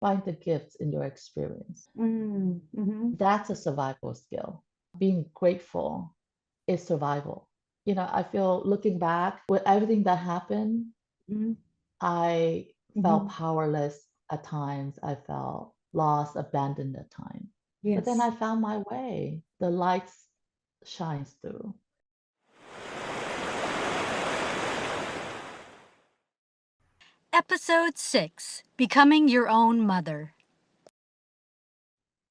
find the gifts in your experience. Mm-hmm. That's a survival skill. Being grateful is survival. I feel looking back with everything that happened, I felt Mm-hmm. powerless at times. I felt lost, abandoned at times. But then Yes. I found my way. The light shines through. Episode 6, Becoming Your Own Mother.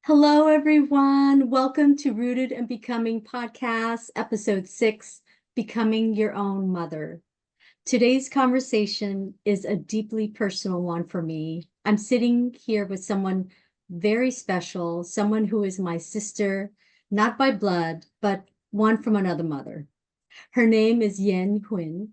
Hello, everyone. Welcome to Rooted and Becoming Podcast, Episode 6, Becoming Your Own Mother. Today's conversation is a deeply personal one for me. I'm sitting here with someone very special, someone who is my sister, not by blood, but one from another mother. Her name is Yen Huynh.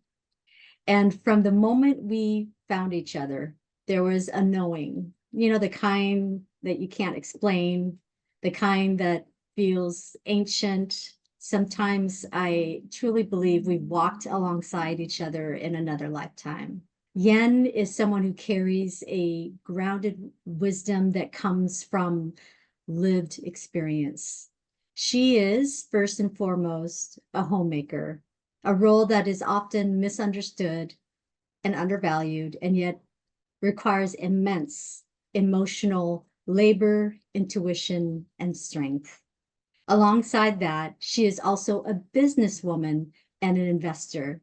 And from the moment we found each other, there was a knowing, the kind that you can't explain, the kind that feels ancient. Sometimes I truly believe we walked alongside each other in another lifetime. Yen is someone who carries a grounded wisdom that comes from lived experience. She is, first and foremost, a homemaker, a role that is often misunderstood and undervalued, and yet requires immense emotional labor, intuition, and strength. Alongside that, she is also a businesswoman and an investor.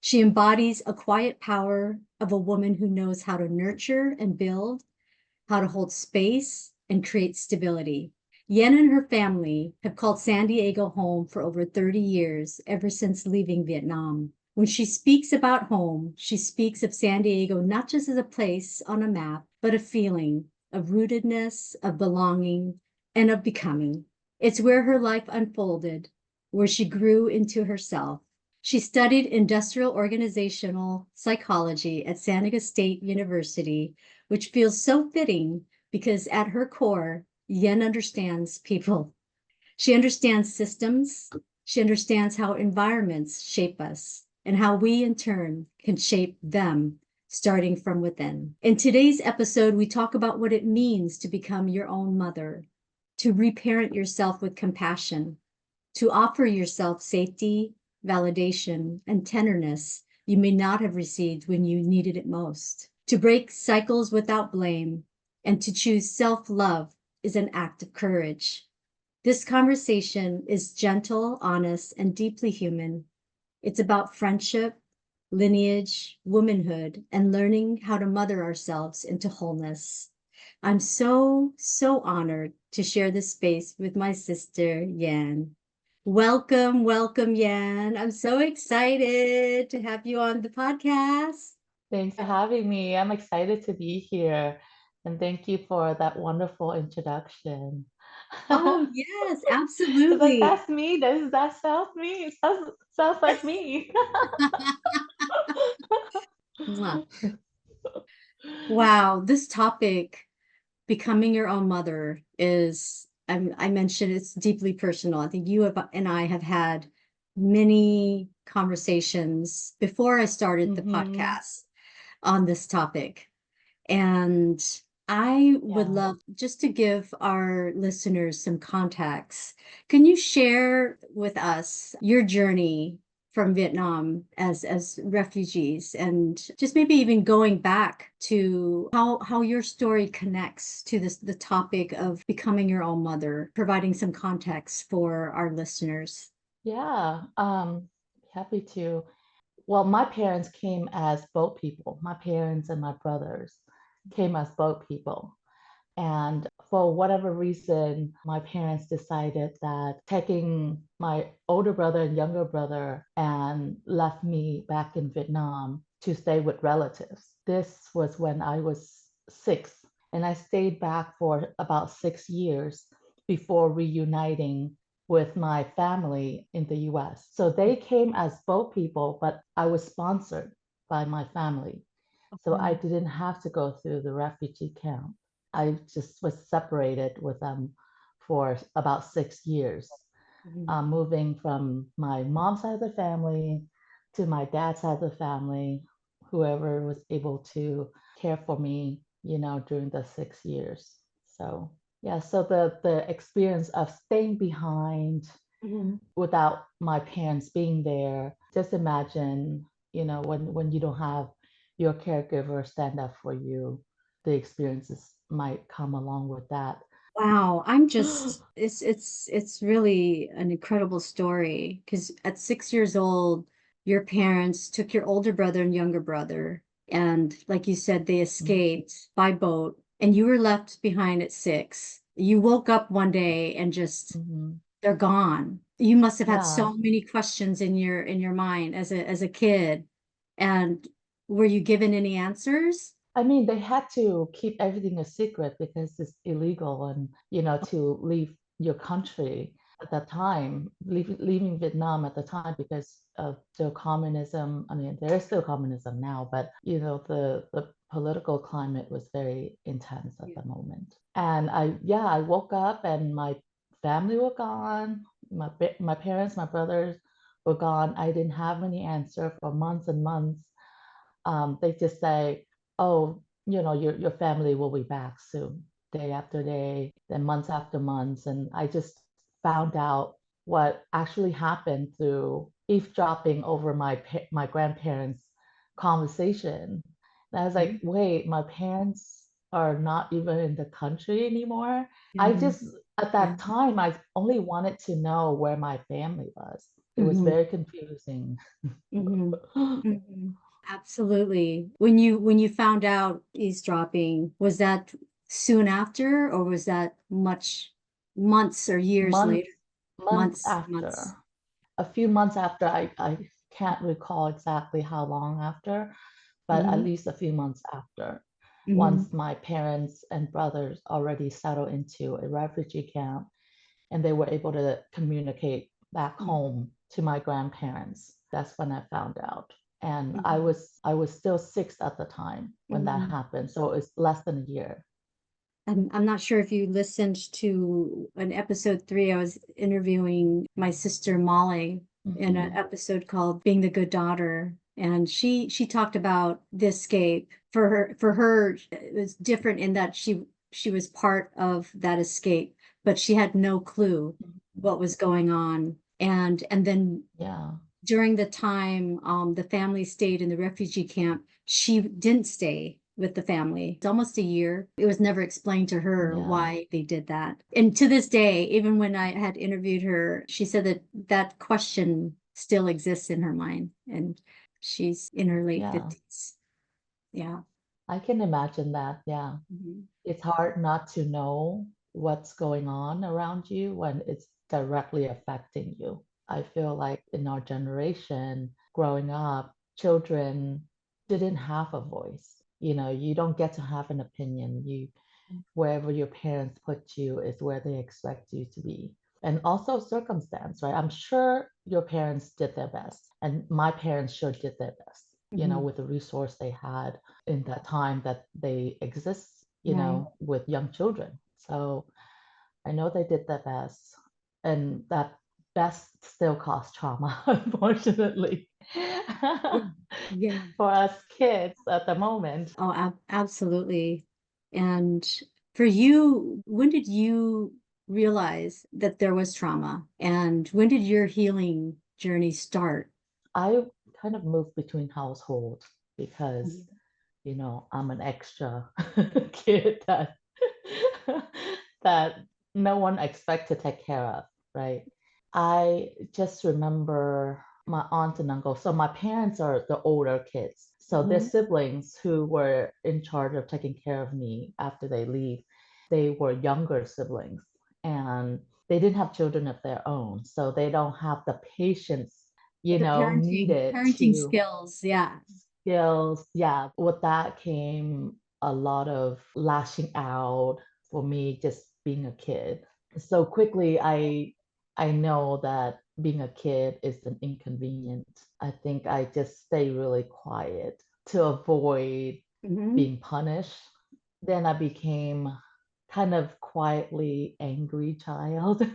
She embodies a quiet power of a woman who knows how to nurture and build, how to hold space and create stability. Yen and her family have called San Diego home for over 30 years, ever since leaving Vietnam. When she speaks about home, she speaks of San Diego not just as a place on a map, but a feeling of rootedness, of belonging, and of becoming. It's where her life unfolded, where she grew into herself. She studied industrial organizational psychology at San Diego State University, which feels so fitting because at her core, Yen understands people. She understands systems. She understands how environments shape us and how we, in turn, can shape them, starting from within. In today's episode, we talk about what it means to become your own mother, to reparent yourself with compassion, to offer yourself safety, validation, and tenderness you may not have received when you needed it most. To break cycles without blame and to choose self love is an act of courage. This conversation is gentle, honest, and deeply human. It's about friendship, lineage, womanhood, and learning how to mother ourselves into wholeness. I'm so honored to share this space with my sister, Yan. Welcome, welcome, Yan. I'm so excited to have you on the podcast. Thanks for having me. I'm excited to be here. And thank you for that wonderful introduction. Oh, yes, It's like, absolutely. that's me. That sounds me. It sounds like me. Mwah. Wow, this topic, becoming your own mother, is, I mentioned it's deeply personal. I think and I have had many conversations before I started the Hmm. podcast on this topic. And I would Yeah. love just to give our listeners some context. Can you share with us your journey from Vietnam as refugees, and just maybe even going back to how your story connects to the topic of becoming your own mother, providing some context for our listeners? Yeah. Happy to. Well, my parents came as boat people. My parents and my brothers came as boat people. And for whatever reason, my parents decided that taking my older brother and younger brother and left me back in Vietnam to stay with relatives. This was when I was 6, and I stayed back for about 6 years before reuniting with my family in the US. So they came as boat people, but I was sponsored by my family. So I Mm, didn't have to go through the refugee camp. I just was separated with them for about 6 years, mhm, moving from my mom's side of the family to my dad's side of the family, whoever was able to care for me during the 6 years. So yeah, so the experience of staying behind without my parents being there, just imagine, when you don't have your caregiver stand up for you, the experiences might come along with that. Wow, I'm just it's really an incredible story because at 6 years old, your parents took your older brother and younger brother, and like you said, they escaped by boat, and you were left behind at 6. You woke up one day and just Mhm. they're gone. You must have had Yeah. so many questions in your mind as a kid. And were you given any answers? I mean, they had to keep everything a secret because it's illegal and, to leave your country at that time, leaving Vietnam at the time because of still communism. I mean, there is still communism now, but, the political climate was very intense at the moment. And I woke up and my family were gone. My parents, my brothers were gone. I didn't have any answer for months and months. They just say, oh, your family will be back soon, day after day, then months after months. And I just found out what actually happened through eavesdropping over my grandparents' conversation. And I was like, wait, my parents are not even in the country anymore. I Yeah. just, at that time, I only wanted to know where my family was. It was Mhm. very confusing. Mhm. Mhm. Absolutely. When you found out eavesdropping, was that soon after, or was that much months or years months later? months Months, months. after, a few months after. I can't recall exactly how long after, but at Hmm. least a few months after, Hmm. once my parents and brothers already settled into a refugee camp and they were able to communicate back home to my grandparents. That's when I found out. And I was still 6 at the time when that Hmm. happened, so it's less than a year. I'm not sure if you listened to an episode 3. I was interviewing my sister Molly in an Mhm. episode called Being the Good Daughter. And she talked about the escape. For her, it was different in that she was part of that escape, but she had no clue what was going on. And then Yeah. during the time the family stayed in the refugee camp, she didn't stay with the family. It's almost a year. It was never explained to her Yeah. why they did that. And to this day, even when I had interviewed her, she said that that question still exists in her mind. And she's in her late Yeah. 50s. Yeah. I can imagine that. Yeah. Mhm. It's hard not to know what's going on around you when it's directly affecting you. I feel like in our generation, growing up, children didn't have a voice. You don't get to have an opinion. Wherever your parents put you is where they expect you to be. And also circumstance, right? I'm sure your parents did their best, and my parents sure did their best, Mhm. with the resource they had in that time that they exist, Right. with young children. So I know they did their best, and that best still caused trauma, unfortunately, Yeah. Yeah. for us kids at the moment. Oh, absolutely. And for you, when did you realize that there was trauma? And when did your healing journey start? I kind of moved between households because, Mhm. I'm an extra kid that that no one expects to take care of, right? I just remember my aunt and uncle. So my parents are the older kids. So their Mhm. siblings who were in charge of taking care of me after they leave, they were younger siblings and they didn't have children of their own. So they don't have the patience, The needed parenting to skills. Yeah. skills. Yeah, with that came a lot of lashing out for me just being a kid. So quickly I know that being a kid is an inconvenience. I think I just stay really quiet to avoid Hmm. being punished. Then I became kind of quietly angry child.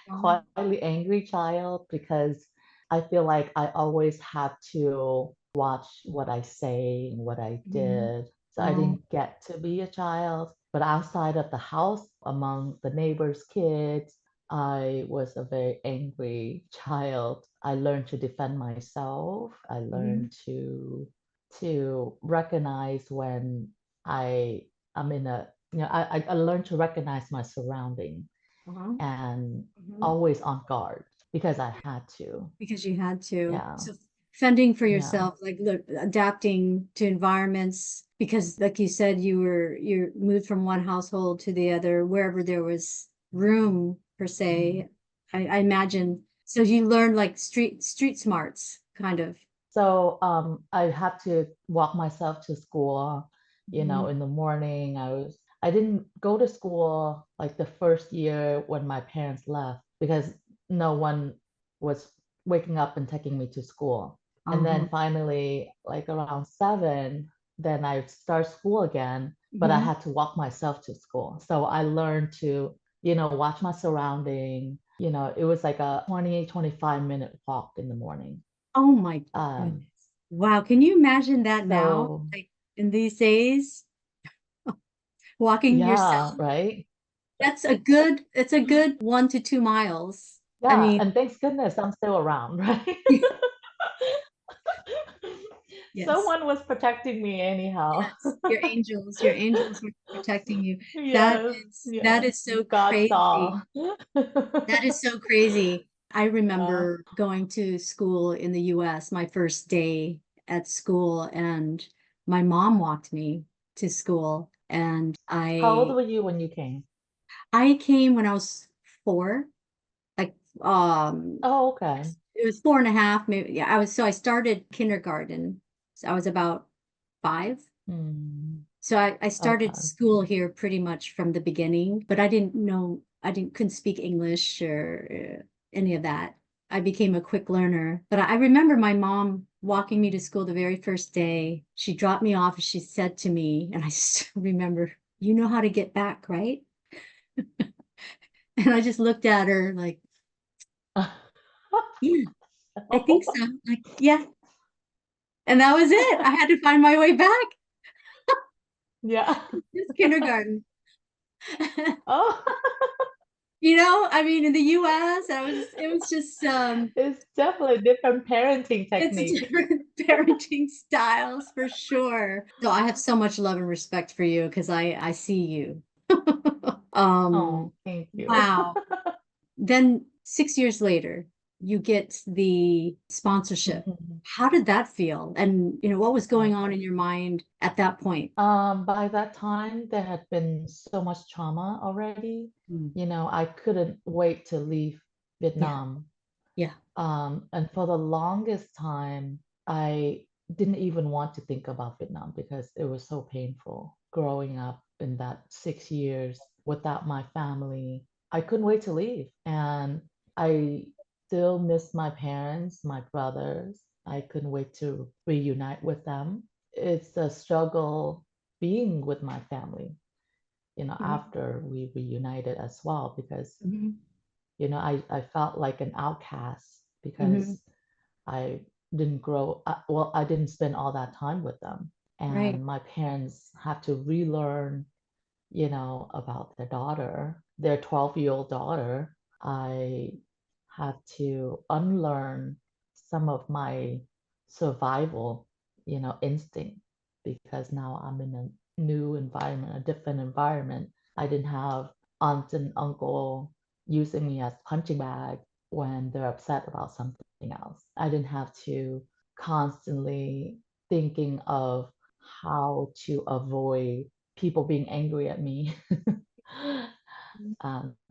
Wow. Quietly angry child because I feel like I always have to watch what I say and what I Mhm. did. So I didn't get to be a child. But outside of the house, among the neighbors' kids, I was a very angry child. I learned to defend myself. I learned to recognize when I'm in a, I learned to recognize my surrounding and always on guard because I had to. Because you had to. Yeah. So fending for Yeah. yourself, like adapting to environments, because like you said, you moved from one household to the other, wherever there was room per se. I imagine. So you learned like street smarts, kind of. So I had to walk myself to school, in the morning. I didn't go to school like the first year when my parents left because no one was waking up and taking me to school. And then finally, like around 7, then I start school again, but I had to walk myself to school. So I learned to, watch my surrounding. It was like a 20-25 minute walk in the morning. Oh my goodness. Wow. Can you imagine that now? So Like in these days, walking yourself. yeah, right. It's a good 1 to 2 miles. I Yeah, mean, and thanks goodness I'm still around, right? yes, Someone was protecting me anyhow. yes, your angels were protecting you. Yes, That yes. is so God crazy. saw. That is so crazy. I remember going to school in the US, my first day at school, and my mom walked me to school. And How old were you when you came? I came when I was 4, like Oh, okay. it was 4.5, maybe. Yeah, I started kindergarten. So I was about 5. Hmm. So I started Okay. school here pretty much from the beginning, but couldn't speak English or any of that. I became a quick learner. But I remember my mom walking me to school the very first day. She dropped me off and she said to me, and I still remember, you know how to get back, right? And I just looked at her like, yeah, I think so. Like, yeah. And that was it. I had to find my way back. Yeah. It's kindergarten. Oh, I mean, in the US, it was just it's definitely a different parenting it's technique. different parenting styles for sure. So I have so much love and respect for you because I see you. Oh, thank you. Wow. Then 6 years later, you get the sponsorship. Mhm. How did that feel? And what was going on Okay. in your mind at that point? By that time, there had been so much trauma already. Mm. I couldn't wait to leave Yeah, Vietnam. yeah. And for the longest time, I didn't even want to think about Vietnam because it was so painful growing up in that 6 years without my family. I couldn't wait to leave. And I still miss my parents, my brothers. I couldn't wait to reunite with them. It's a struggle being with my family, after we reunited as well, because Mhm, I felt like an outcast mhm. because I didn't I didn't spend all that time with them. Right. And my parents had to relearn, about their daughter, their 12-year-old daughter. I had to unlearn some of my survival, instinct because now I'm in a new environment, a different environment. I didn't have aunt and uncle using me as punching bag when they're upset about something else. I didn't have to constantly thinking of how to avoid people being angry at me.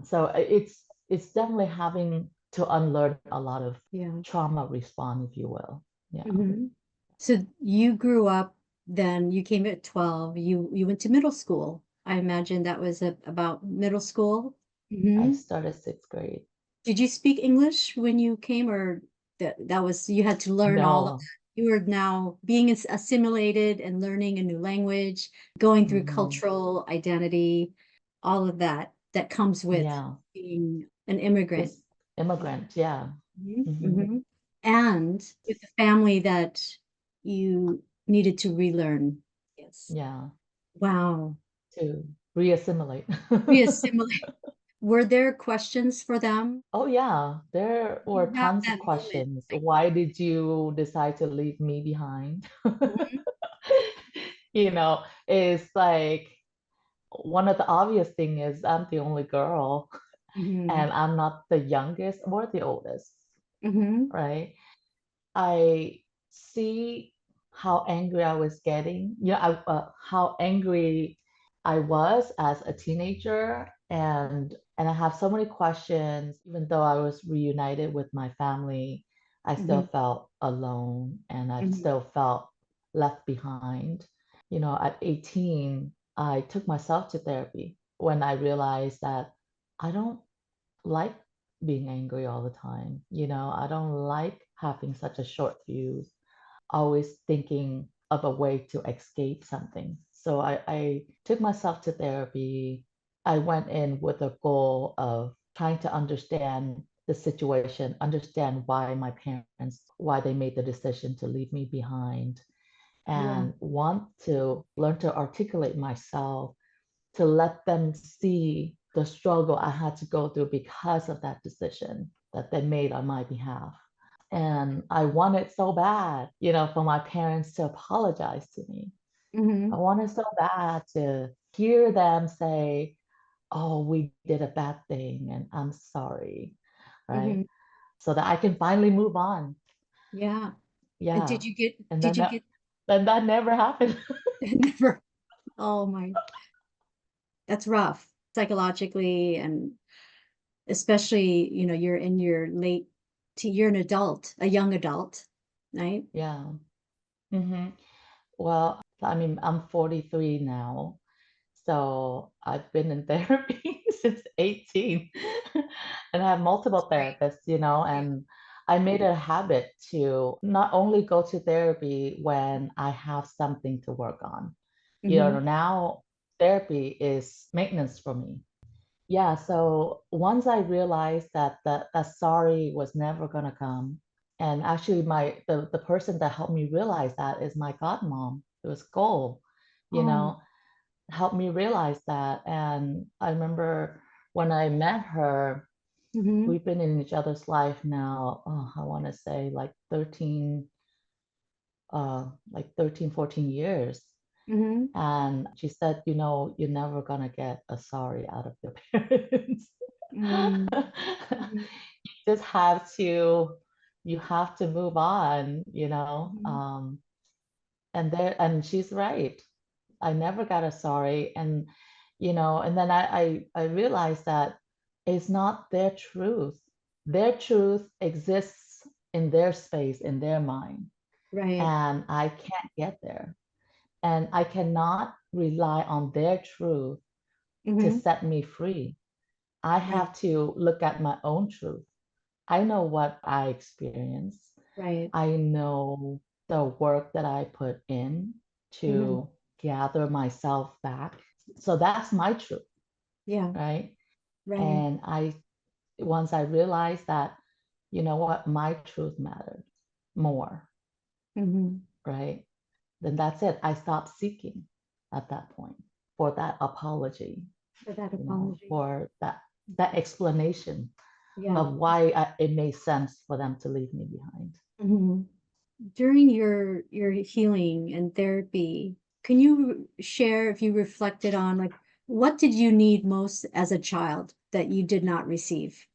So it's definitely having to unlearn a lot of Yeah. trauma response, if you will. Yeah. Mhm. So you grew up, then you came at 12, you went to middle school. I imagine that was about middle school. I Hmm. started 6th grade. Did you speak English when you came, or that was you had to learn all of that? No. You were now being assimilated and learning a new language, going through Hmm. cultural identity, all of that comes with Yeah. being an immigrant. It's immigrant. Yeah. Mhm, Hmm. mhm. And with a family that you needed to relearn. Yeah, Wow. to reassimilate. Reassimilate. Were there questions for them? Oh, yeah, there were You have tons of that moment, questions. like, Why did you decide to leave me behind? mhm, It's like one of the obvious thing is I'm the only girl mhm, and I'm not the youngest or the oldest, mhm, right? I see how angry I was getting. How angry I was as a teenager, and I have so many questions. Even though I was reunited with my family, I still mhm, felt alone, and I mhm, still felt left behind. At 18, I took myself to therapy when I realized that I don't like being angry all the time. I don't like having such a short fuse, always thinking of a way to escape something. So I took myself to therapy. I went in with a goal of trying to understand the situation, understand why my parents, why they made the decision to leave me behind, yeah, and want to learn to articulate myself to let them see the struggle I had to go through because of that decision that they made on my behalf. And I wanted so bad, for my parents to apologize to me. I mhm, wanted so bad to hear them say, "Oh, we did a bad thing and I'm sorry," right? mhm, So that I can finally move on. yeah. And Yeah. And did then you that, get, then that never happened. never, oh my, that's rough psychologically, and especially, you're in your you're an adult, a young adult, right? Yeah. Hmm. Well, I mean, I'm 43 now. So I've been in therapy since 18 and I have multiple Great. therapists, Yeah. and I made it a habit to not only go to therapy when I have something to work on. Mm-hmm. Now therapy is maintenance for me. Yeah, so once I realized that that sorry was never gonna come, and actually the person that helped me realize that is my godmom. It was Gold, you Oh. know, helped me realize that. And I remember when I met her, Mm-hmm. we've been in each other's life now, oh, I want to say like 13, 14 years. Mm-hmm. And she said, you're never gonna get a sorry out of your parents. Mm-hmm. Just have to you have to move on, Mm-hmm. and she's right. I never got a sorry. And then I realized that it's not their truth. Their truth exists in their space, in their mind, Right. and I can't get there. And I cannot rely on their truth to Mm-hmm. set me free. I Right. have to look at my own truth. I know what I experience. Right. I know the work that I put in Mm-hmm. to gather myself back. So that's my truth, Yeah. right? Right. And once I realized that, you know what, my truth mattered more, Mm-hmm. right? Then that's it. I stopped seeking at that point for that apology, For that apology. for that explanation Yeah. of why it made sense for them to leave me behind. Mm-hmm. During your healing and therapy, can you share if you reflected on, like, what did you need most as a child that you did not receive?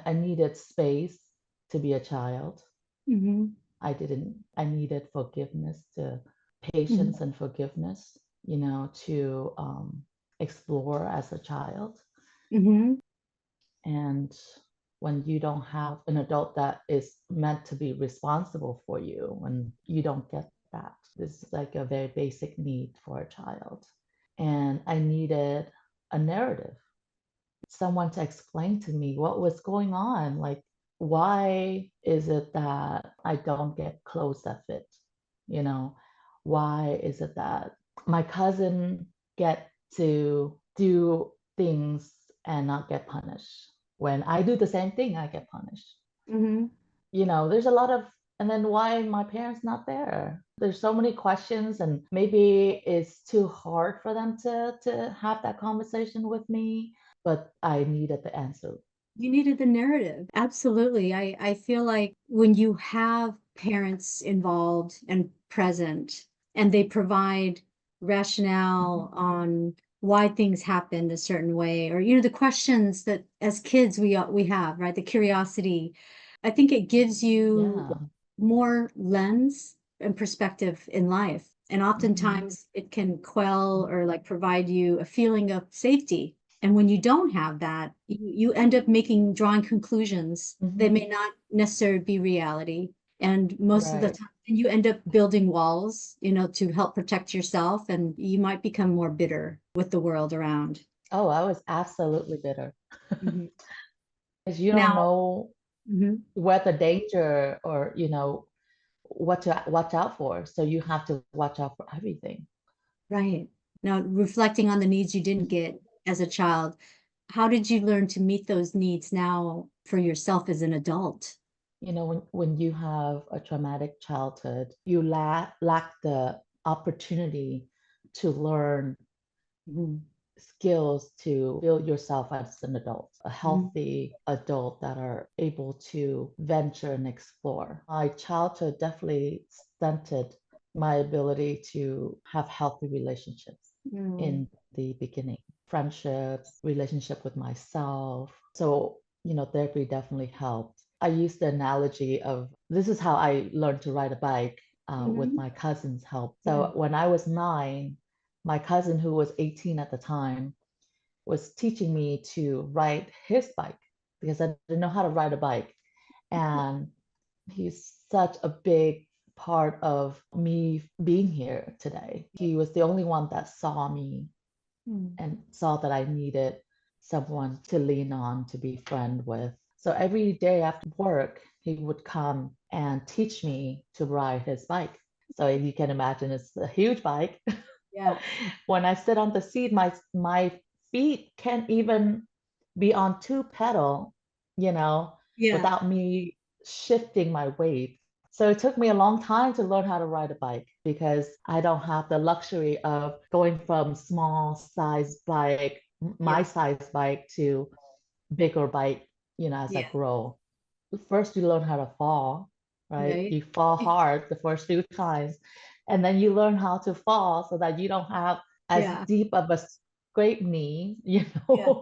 I needed space to be a child. Mm-hmm. I needed forgiveness, to Mm-hmm. patience and forgiveness, to explore as a child. Mm-hmm. And when you don't have an adult that is meant to be responsible for you, when you don't get that, this is like a very basic need for a child. And I needed a narrative, someone to explain to me what was going on. Like, why is it that I don't get clothes that fit? You know, why is it that my cousin get to do things and not get punished? When I do the same thing, I get punished. Mm-hmm. There's a lot of And then why my parents not there? There's so many questions, and maybe it's too hard for them to have that conversation with me, but I needed the answer. You needed the narrative. Absolutely. I feel like when you have parents involved and present and they provide rationale on why things happened a certain way, or the questions that as kids we have, right? The curiosity. I think it gives you Yeah. more lens and perspective in life. And Mhm. oftentimes it can quell or like provide you a feeling of safety. And when you don't have that, you end up drawing conclusions that Mhm. may not necessarily be reality. And most of the Right. time, you end up building walls, to help protect yourself, and you might become more bitter with the world around. Oh, I was absolutely bitter. Mhm. Because you don't Now, know mhm, where the danger or, what to watch out for. So you have to watch out for everything. right. Now, reflecting on the needs you didn't get as a child, how did you learn to meet those needs now for yourself as an adult? When you have a traumatic childhood, you lack the opportunity to learn Mhm, skills to build yourself as an adult, a mhm, healthy adult that are able to venture and explore. My childhood definitely stunted my ability to have healthy relationships mm, in the beginning, friendships, relationship with myself. So, therapy definitely helped. I use the analogy of this is how I learned to ride a bike with mhm, my cousin's help. yeah, So when I was 9, my cousin, who was 18 at the time, was teaching me to ride his bike because I didn't know how to ride a bike. And he's such a big part of me being here today. He was the only one that saw me mm, and saw that I needed someone to lean on, to be friend with. So every day after work, he would come and teach me to ride his bike. So you can imagine it's a huge bike. yeah, When I sit on the seat, my feet can't even be on two pedal, yeah, without me shifting my weight. So it took me a long time to learn how to ride a bike because I don't have the luxury of going from small size bike, my yeah, size bike to bigger bike, as I yeah, grow. First you learn how to fall, right? right, You fall hard the first few times, and then you learn how to fall so that you don't have as yeah, deep of a scrape knee, yeah,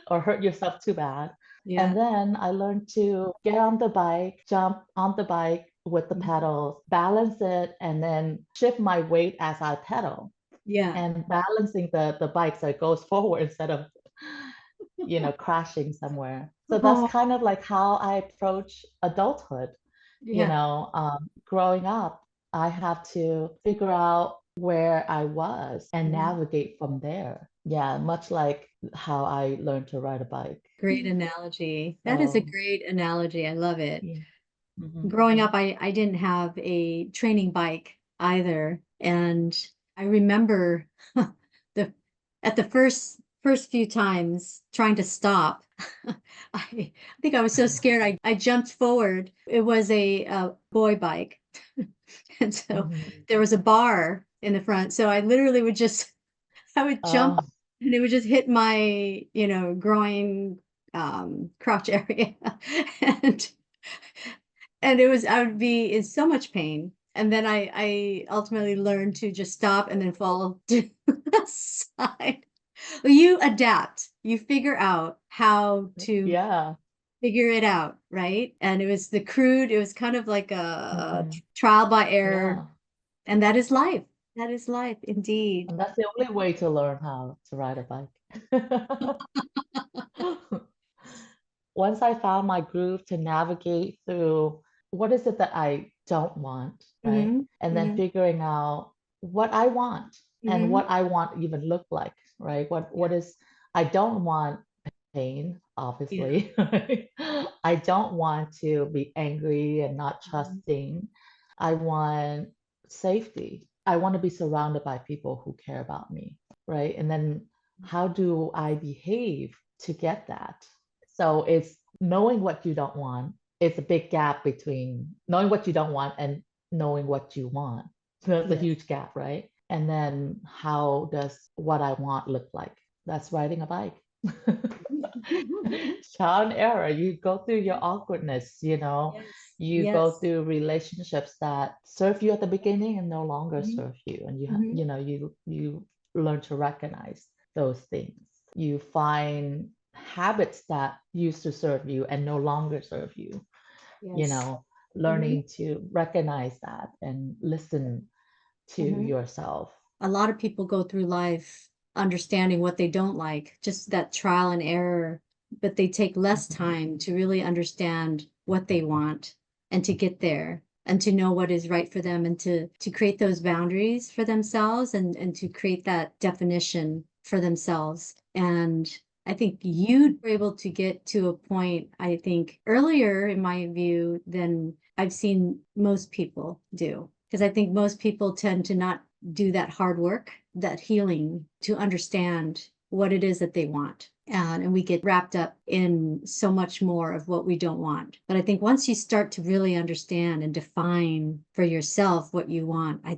or hurt yourself too bad. yeah, And then I learned to get on the bike, jump on the bike with the mhm, pedals, balance it, and then shift my weight as I pedal yeah, and balancing the bike so it goes forward instead of crashing somewhere. So that's oh, kind of like how I approach adulthood. yeah, Growing up, I had to figure out where I was and mhm. navigate from there. Yeah, much like how I learned to ride a bike. Great analogy. That is a So, great analogy. I love it. yeah. Mhm. Growing up, I didn't have a training bike either. And I remember the at the first few times trying to stop. I think I was so scared I jumped forward. It was a boy bike. And so Mhm. there was a bar in the front. So I literally would just I would jump Oh, and it would just hit my, groin crotch area. And I would be in so much pain. And then I ultimately learned to just stop and then fall to the side. Well, you adapt. You figure out how to yeah. figure it out, right? And it was kind of like a Mhm. trial by error. Yeah. And that is life. That is life indeed. And that's the only way to learn how to ride a bike. Once I found my groove to navigate through what is it that I don't want, right? Hmm. And then Hmm. figuring out what I want and Hmm. what I want even look like, right? What is I don't want pain, Yeah. obviously. Right? I don't want to be angry and not Mhm. trusting. I want safety. I want to be surrounded by people who care about me, right? And then how do I behave to get that? So it's knowing what you don't want it's a big gap between knowing what you don't want and knowing what you want. So that's a Yes. huge gap, right? And then how does what I want look like? That's riding a bike. Trial and error. You go through your awkwardness, Yes. you go Yes. through relationships that serve you at the beginning and no longer Mhm. serve you. And Mhm. you learn to recognize those things. You find habits that used to serve you and no longer serve you, you Yes. know, Mhm. learning to recognize that and listen to Mhm. yourself. A lot of people go through life understanding what they don't like, just that trial and error, but they take less Mhm. time to really understand what they want and to get there and to know what is right for them and to create those boundaries for themselves and to create that definition for themselves. And I think you were able to get to a point, I think, earlier in my view than I've seen most people do. Because I think most people tend to not do that hard work, that healing to understand what it is that they want. And we get wrapped up in so much more of what we don't want. But I think once you start to really understand and define for yourself what you want, I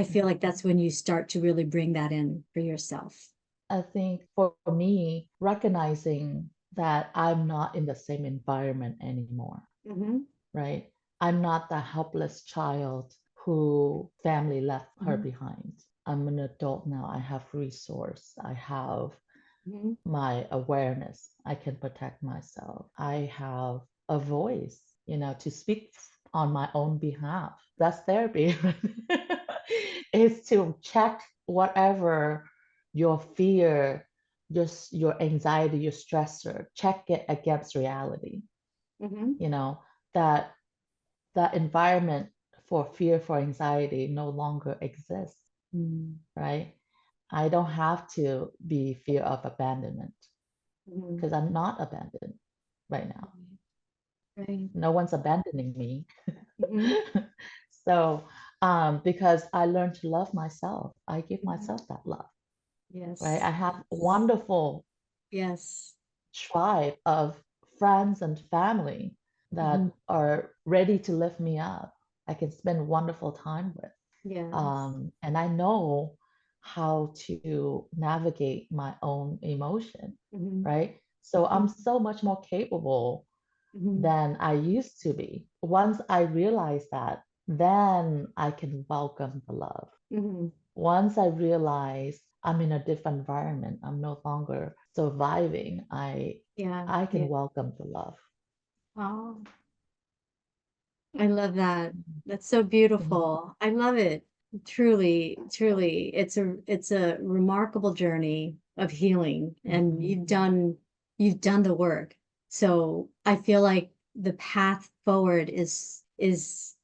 feel like that's when you start to really bring that in for yourself. I think for me, recognizing that I'm not in the same environment anymore, Mm-hmm. right? I'm not the helpless child who family left her Mm-hmm. behind. I'm an adult now. I have resource. I have Mm-hmm. my awareness. I can protect myself. I have a voice, to speak on my own behalf. That's therapy. Is to check whatever your fear, your anxiety, your stressor, check it against reality. Mm-hmm. You know, that that environment for fear, for anxiety no longer exists, Mm-hmm. right? I don't have to be fear of abandonment Mm-hmm. because I'm not abandoned right now. Right. No one's abandoning me. Mm-hmm. So, because I learned to love myself, I give Mm-hmm. myself that love, right? Yes. I have a Yes. wonderful Yes. tribe of friends and family Mm-hmm. that are ready to lift me up. I can spend wonderful time with. Yes. And I know how to navigate my own emotion, Mm-hmm. right? So I'm so much more capable Mm-hmm. than I used to be. Once I realize that, then I can welcome the love. Mm-hmm. Once I realize I'm in a different environment, I'm no longer surviving, Yeah. I can Yeah. welcome the love. Oh, I love that. That's so Mhm. beautiful. I love it. Truly, truly. It's a remarkable journey of healing and Mhm. you've done the work. So I feel like the path forward is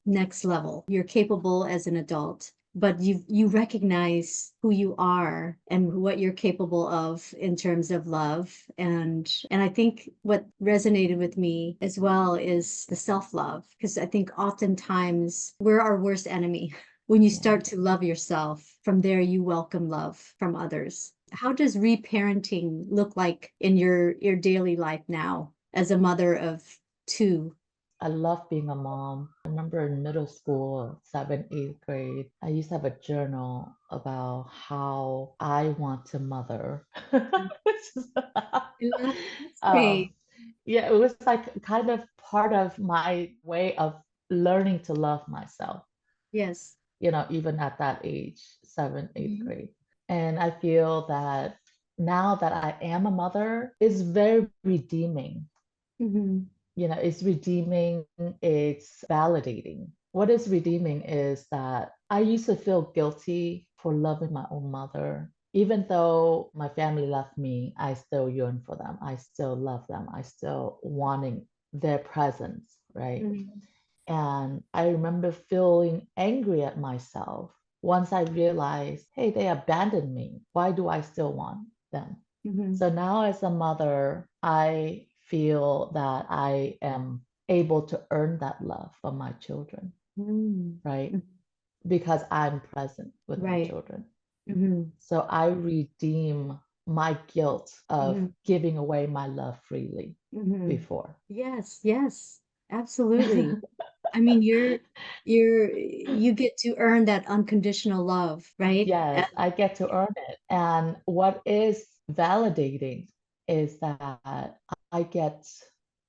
next level. You're capable as an adult, but you recognize who you are and what you're capable of in terms of love. And I think what resonated with me as well is the self-love, because I think oftentimes we're our worst enemy. When you Yeah. start to love yourself, from there you welcome love from others. How does reparenting look like in your daily life now as a mother of two? I love being a mom. I remember in middle school, seventh, eighth grade, I used to have a journal about how I want to mother. Which is, That's um, great. yeah, it was like kind of part of my way of learning to love myself, Yes. even at that age, seventh, eighth Mhm. grade. And I feel that now that I am a mother, is very redeeming. Mhm. It's redeeming, it's validating. What is redeeming is that I used to feel guilty for loving my own mother. Even though my family left me, I still yearn for them. I still love them. I still wanting their presence, right? Mhm. And I remember feeling angry at myself once I realized, hey, they abandoned me. Why do I still want them? Mhm. So now, as a mother, I feel that I am able to earn that love from my children, Mhm. right? Mhm. Because I'm present with my Right. children. Mhm. So I redeem my guilt of Mhm. giving away my love freely Mhm. before. Yes, yes, absolutely. I mean, you get to earn that unconditional love, right? Yes, I get to earn it. And what is validating is that I get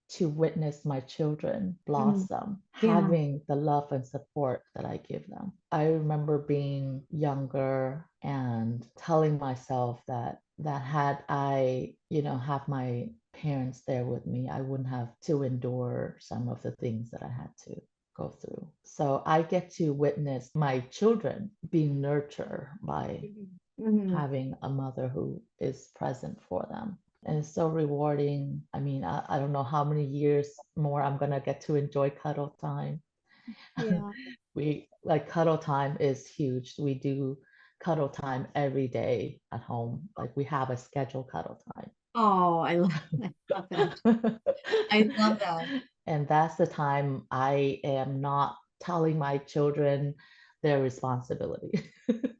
to witness my children Mm, blossom, yeah. having the love and support that I give them. I remember being younger and telling myself that had I, have my parents there with me, I wouldn't have to endure some of the things that I had to go through. So I get to witness my children being nurtured by Mhm. having a mother who is present for them. And it's so rewarding. I mean, I don't know how many years more I'm gonna get to enjoy cuddle time. Yeah. We like cuddle time is huge. We do cuddle time every day at home. Like we have a scheduled cuddle time. Oh, I love that. I love that. And that's the time I am not telling my children their responsibility.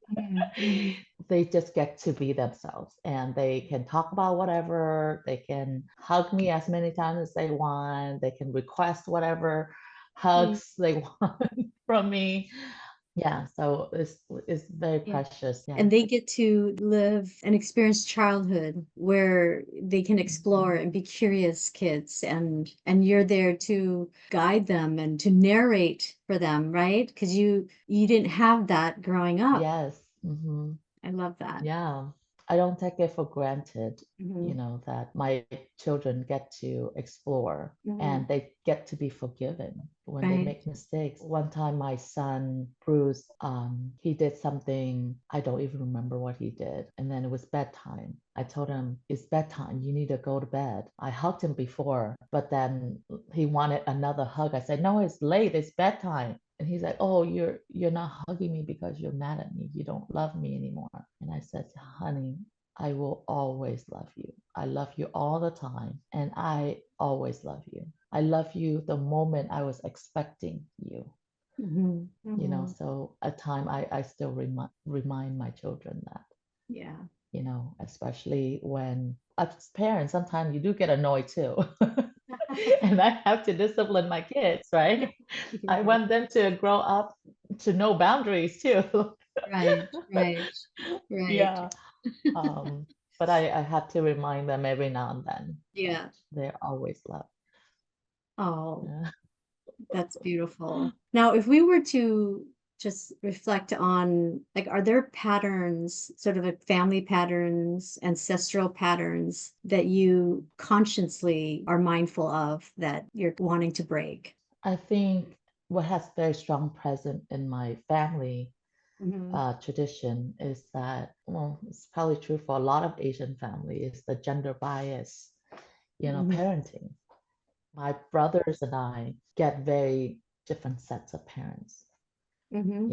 Mhm, mhm, They just get to be themselves and they can talk about whatever. They can hug me as many times as they want. They can request whatever mhm. hugs they want from me. Yeah, so it's very Yeah. precious. Yeah. And they get to live and experience childhood where they can explore Mhm. and be curious kids, and you're there to guide them and to narrate for them, right? Because you didn't have that growing up. Yes. Hmm. I love that. Yeah, I don't take it for granted, Hmm. that my children get to explore Hmm. and they get to be forgiven when they Right. make mistakes. One time, my son Bruce, he did something, I don't even remember what he did, and then it was bedtime. I told him, "It's bedtime. You need to go to bed." I hugged him before, but then he wanted another hug. I said, "No, it's late. It's bedtime." And he's like, "Oh, you're not hugging me because you're mad at me. You don't love me anymore." And I said, "Honey, I will always love you. I love you all the time, and I always love you. I love you the moment I was expecting you." Hmm. Hmm. So at time I still remind my children that, Yeah. especially when as parents, sometimes you do get annoyed too. And I have to discipline my kids, right? I Right. want them to grow up to know boundaries too. Right. Right. Right. Yeah. But I have to remind them every now and then that Yeah. they're always loved. Oh, Yeah. that's beautiful. Now, if we were to just reflect on, like, are there patterns, sort of like family patterns, ancestral patterns that you consciously are mindful of that you're wanting to break? I think what has very strong present in my family Hmm. tradition is that, well, it's probably true for a lot of Asian families, is the gender bias, Hmm. parenting. My brothers and I get very different sets of parents. Hmm.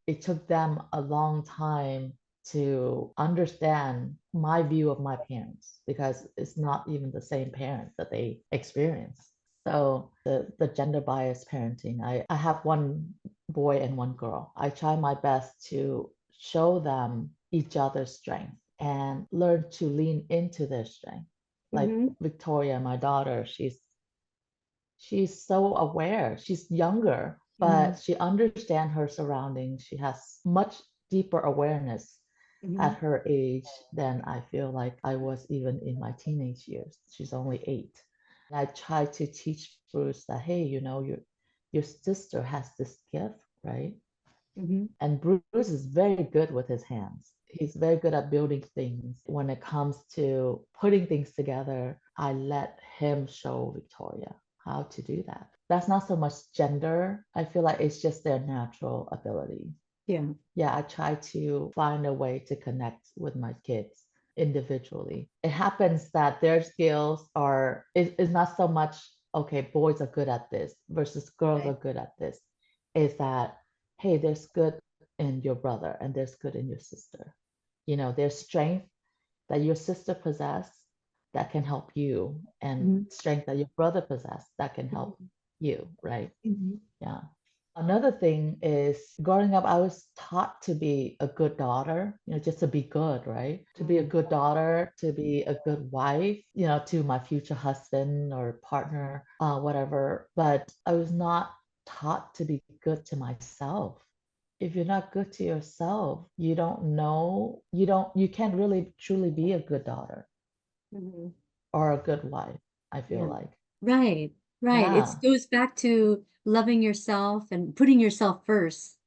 It took them a long time to understand my view of my parents because it's not even the same parents that they experience. So the gender bias parenting, I have one boy and one girl. I try my best to show them each other's strength and learn to lean into their strength. Like Hmm. Victoria, my daughter, she's so aware. She's younger, Hmm. but she understands her surroundings. She has much deeper awareness Hmm. at her age than I feel like I was even in my teenage years. She's only 8. And I try to teach Bruce that, hey, your sister has this gift, right? Hmm. And Bruce is very good with his hands. He's very good at building things. When it comes to putting things together, I let him show Victoria how to do that. That's not so much gender. I feel like it's just their natural ability. Yeah. Yeah, I try to find a way to connect with my kids individually. It happens that their skills is not so much, okay, boys are good at this versus girls are Right. good at this. Is that, hey, there's good in your brother and there's good in your sister. There's strength that your sister possess that can help you and Hmm. strength that your brother possess that can help Hmm. you, right? Hmm. Yeah. Another thing is growing up, I was taught to be a good daughter, just to be good, right? To be a good daughter, to be a good wife, to my future husband or partner, whatever. But I was not taught to be good to myself. If you're not good to yourself, you don't know, you can't really truly be a good daughter Mhm. or a good wife, I feel Yeah. like. Right, right. It Yeah. goes back to loving yourself and putting yourself first.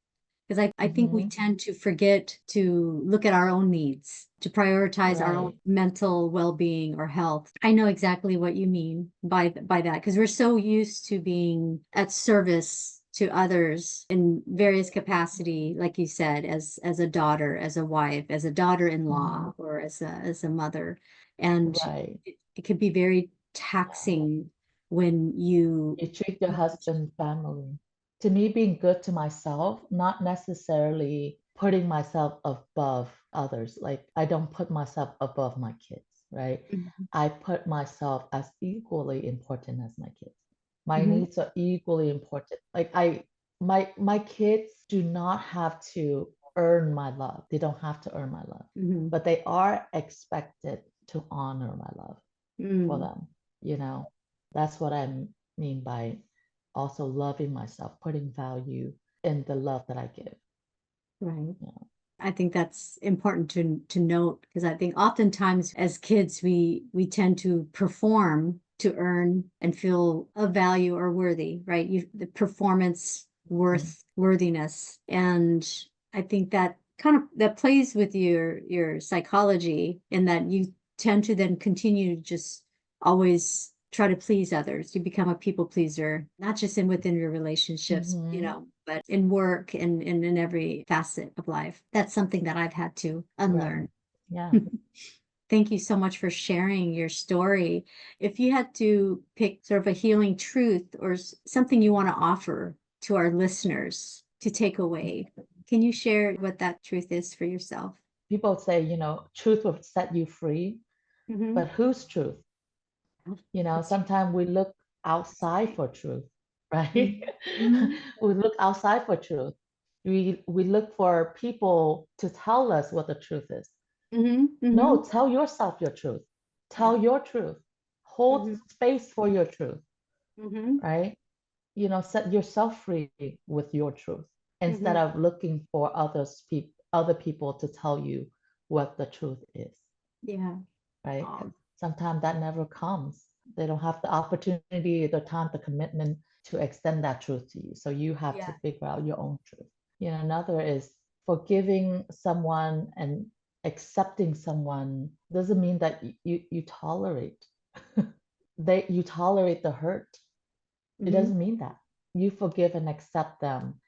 Because I think we Hmm. tend to forget to look at our own needs, to prioritize our own Right. mental well-being or health. I know exactly what you mean by that, because we're so used to being at service to others in various capacity, like you said, as a daughter, as a wife, as a Hmm. daughter-in-law, or as a mother. And Right. it can be very taxing when You treat your husband family. To me, being good to myself, not necessarily putting myself above others. Like I don't put myself above my kids, right? Mhm, I put myself as equally important as my kids. My mhm, needs are equally important. Like my kids do not have to earn my love. They don't have to earn my love, mhm, but they are expected to honor my love for mm, them, you know. That's what I mean by also loving myself, putting value in the love that I give. right. You know. I think that's important to note because I think oftentimes as kids we tend to perform to earn and feel of value or worthy, right? The performance Mhm. worthiness. And I think that kind of that plays with your psychology in that you tend to then continue to just always try to please others. You become a people pleaser, not just in within your relationships, Mhm. but in work and in every facet of life. That's something that I've had to Right. unlearn. Yeah. Thank you so much for sharing your story. If you had to pick sort of a healing truth or something you want to offer to our listeners to take away, can you share what that truth is for yourself? People say, truth will set you free, Mm-hmm. but whose truth? That's Sometimes we look outside right. for truth, right? Mm-hmm. We look outside for truth. We look for people to tell us what the truth is. Mm-hmm. Mm-hmm. No, tell yourself your truth. Yeah. Tell your truth. Hold Mm-hmm. space for your truth, Mm-hmm. right? Set yourself free with your truth instead Mm-hmm. of looking for other people to tell you what the truth is, Yeah. right? Oh, Because sometimes that never comes. They don't have the opportunity, the time, the commitment to extend that truth to you. So you have to yeah. figure out your own truth. Another is forgiving someone and accepting someone doesn't mean that you tolerate you tolerate the hurt. It Mm-hmm. doesn't mean that. You forgive and accept them,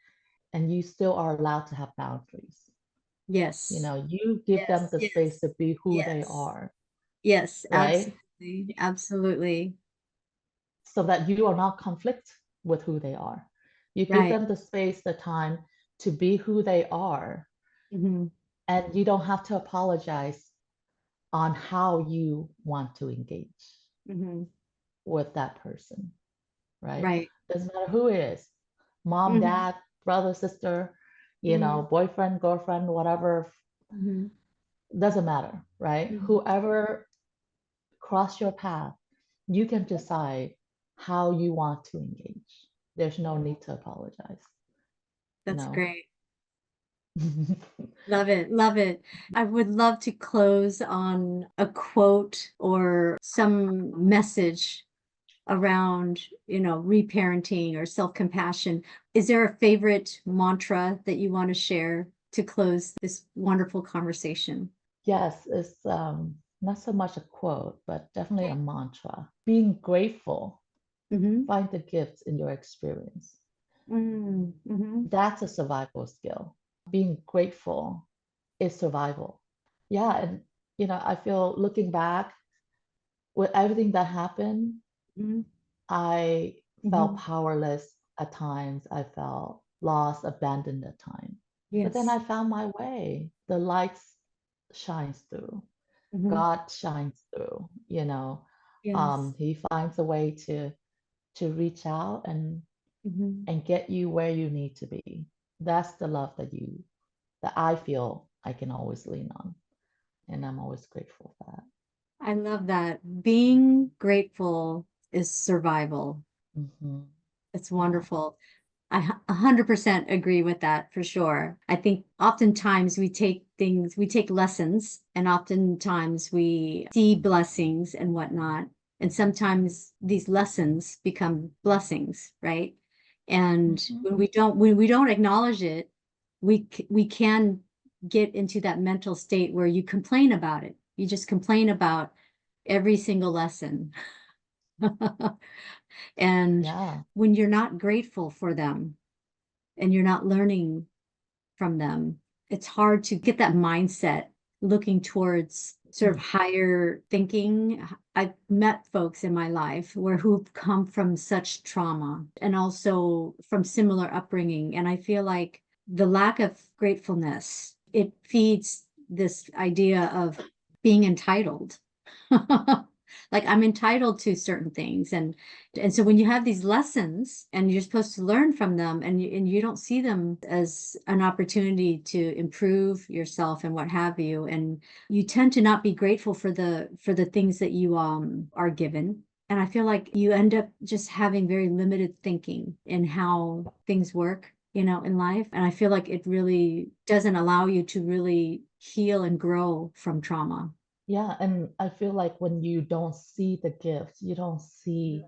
and you still are allowed to have boundaries. Yes. You give them Yes. the space Yes. to be who they Yes. are, Yes. right? Absolutely. Absolutely. So that you are not conflict with who they are. You give Right. them the space, the time to be who they are, Mm-hmm. and you don't have to apologize on how you want to engage Mm-hmm. with that person, right? Right. Doesn't matter who it is, mom, Mm-hmm. dad, brother, sister, Mm-hmm. boyfriend, girlfriend, whatever, Mm-hmm. doesn't matter, right? Mm-hmm. Whoever cross your path, you can decide how you want to engage. There's no need to apologize, you That's know. great. Love it. Love it. I would love to close on a quote or some message around, reparenting or self-compassion. Is there a favorite mantra that you want to share to close this wonderful conversation? Yes, it's not so much a quote, but definitely a mantra. Being grateful, Mm-hmm. find the gifts in your experience. Mm-hmm. That's a survival skill. Being grateful is survival. Yeah, and I feel looking back with everything that happened, Mm-hmm. I felt Mm-hmm. powerless at times. I felt lost, abandoned at times. But then I Yes. found my way. The light shines through. Mm-hmm. God shines through. Yes. He finds a way to reach out, and Mhm. and get you where you need to be. That's the love that I feel I can always lean on. And I'm always grateful for that. I love that. Being grateful is survival. Hmm. It's Yeah. wonderful. 100% agree with that for sure. I think oftentimes we take lessons, and oftentimes we see blessings and whatnot. And sometimes these lessons become blessings, right? And Hmm. when we don't acknowledge it, we can get into that mental state where you complain about it. You just complain about every single lesson. And Yeah. when you're not grateful for them and you're not learning from them, it's hard to get that mindset looking towards sort of Mm. higher thinking. I've met folks in my life who've come from such trauma and also from similar upbringing. And I feel like the lack of gratefulness, it feeds this idea of being entitled. Like I'm entitled to certain things. And so when you have these lessons and you're supposed to learn from them, and you don't see them as an opportunity to improve yourself and what have you, and you tend to not be grateful for the things that you are given. And I feel like you end up just having very limited thinking in how things work, in life. And I feel like it really doesn't allow you to really heal and grow from trauma. Yeah. And I feel like when you don't see the gift, you don't see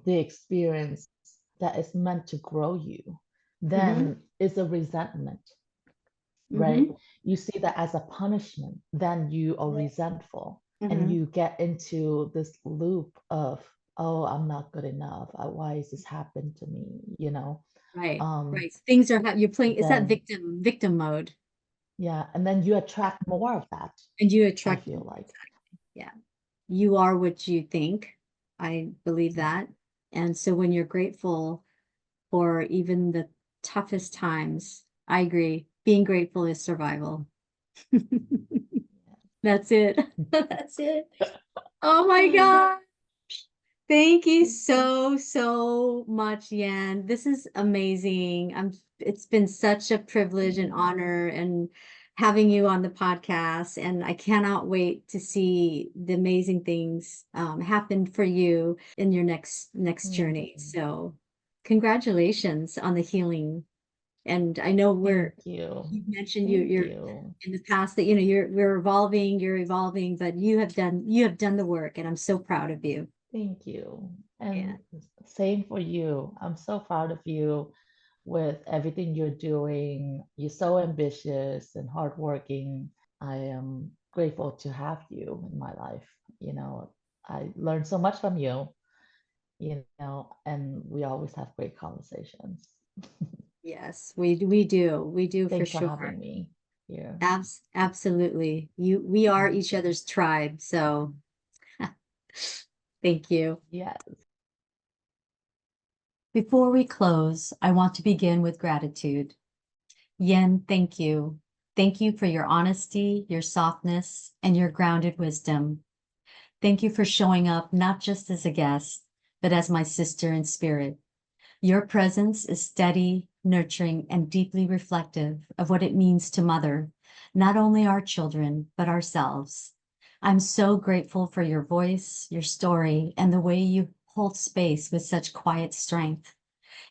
the experience that is meant to grow you, Mm-hmm. then it's a resentment, right? Mm-hmm. You see that as a punishment, then you are resentful and Mm-hmm. you get into this loop of, oh, I'm not good enough. Why is this happened to me? Right. Um, Right. Things are you're playing. It's that then victim mode, yeah, and then you attract more of that, and you I attract. feel like. Yeah. You are what you think. I believe Yeah. that. And so when you're grateful for even the toughest times, I agree. Being grateful is survival. That's it. That's it. Oh my God. Thank you so, so much, Yan. This is amazing. It's been such a privilege and honor and having you on the podcast. And I cannot wait to see the amazing things happen for you in your next journey. Mhm. So congratulations on the healing. And I know Thank you. you mentioned Thank you're you. in the past that you're evolving, but you have done the work, and I'm so proud of you. Thank you. Yeah. And same for you. I'm so proud of you with everything you're doing. You're so ambitious and hardworking. I am grateful to have you in my life. I learned so much from you, and we always have great conversations. Yes, we do for Thanks for sure. having me here. Absolutely. We are Mhm. each other's tribe, so thank you. Yeah. Before we close, I want to begin with gratitude. Yen, thank you. Thank you for your honesty, your softness, and your grounded wisdom. Thank you for showing up not just as a guest, but as my sister in spirit. Your presence is steady, nurturing, and deeply reflective of what it means to mother not only our children, but ourselves. I'm so grateful for your voice, your story, and the way you hold space with such quiet strength.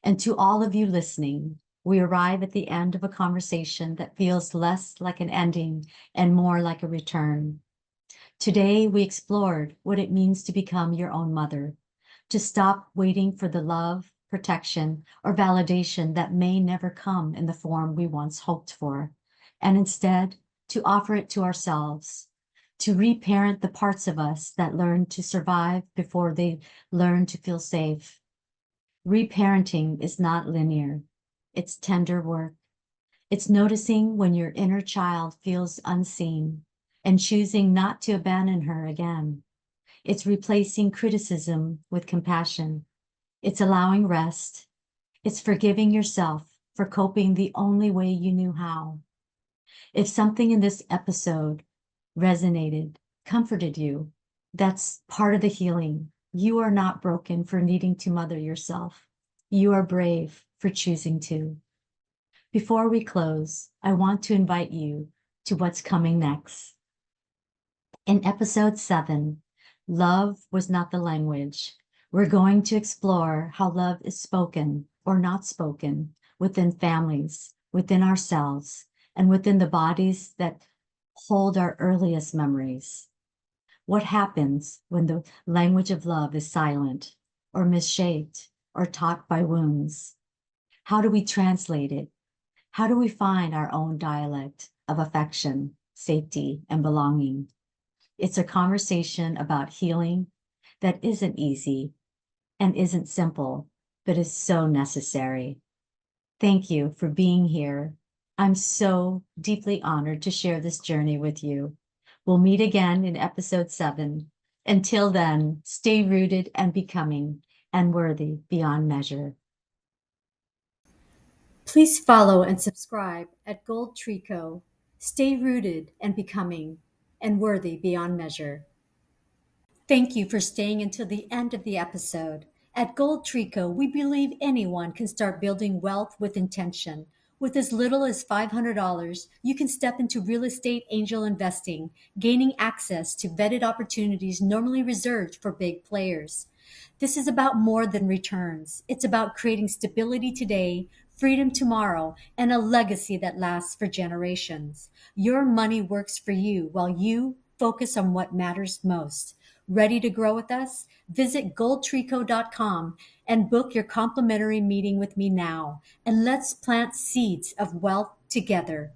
And to all of you listening, we arrive at the end of a conversation that feels less like an ending and more like a return. Today, we explored what it means to become your own mother, to stop waiting for the love, protection, or validation that may never come in the form we once hoped for, and instead to offer it to ourselves, to reparent the parts of us that learned to survive before they learned to feel safe. Reparenting is not linear, it's tender work. It's noticing when your inner child feels unseen and choosing not to abandon her again. It's replacing criticism with compassion. It's allowing rest. It's forgiving yourself for coping the only way you knew how. If something in this episode resonated, comforted you, that's part of the healing. You are not broken for needing to mother yourself. You are brave for choosing to. Before we close, I want to invite you to what's coming next. In episode 7, Love Was Not the Language, we're going to explore how love is spoken or not spoken within families, within ourselves, and within the bodies that hold our earliest memories. What happens when the language of love is silent or misshaped or taught by wounds? How do we translate it? How do we find our own dialect of affection, safety, and belonging? It's a conversation about healing that isn't easy and isn't simple, but is so necessary. Thank you for being here. I'm so deeply honored to share this journey with you. We'll meet again in episode 7. Until then, stay rooted and becoming and worthy beyond measure. Please follow and subscribe at GoldTree Co. Stay rooted and becoming and worthy beyond measure. Thank you for staying until the end of the episode. At GoldTree Co, we believe anyone can start building wealth with intention. With as little as $500, you can step into real estate angel investing, gaining access to vetted opportunities normally reserved for big players. This is about more than returns. It's about creating stability today, freedom tomorrow, and a legacy that lasts for generations. Your money works for you while you focus on what matters most. Ready to grow with us? Visit goldtreeco.com and book your complimentary meeting with me now. And let's plant seeds of wealth together.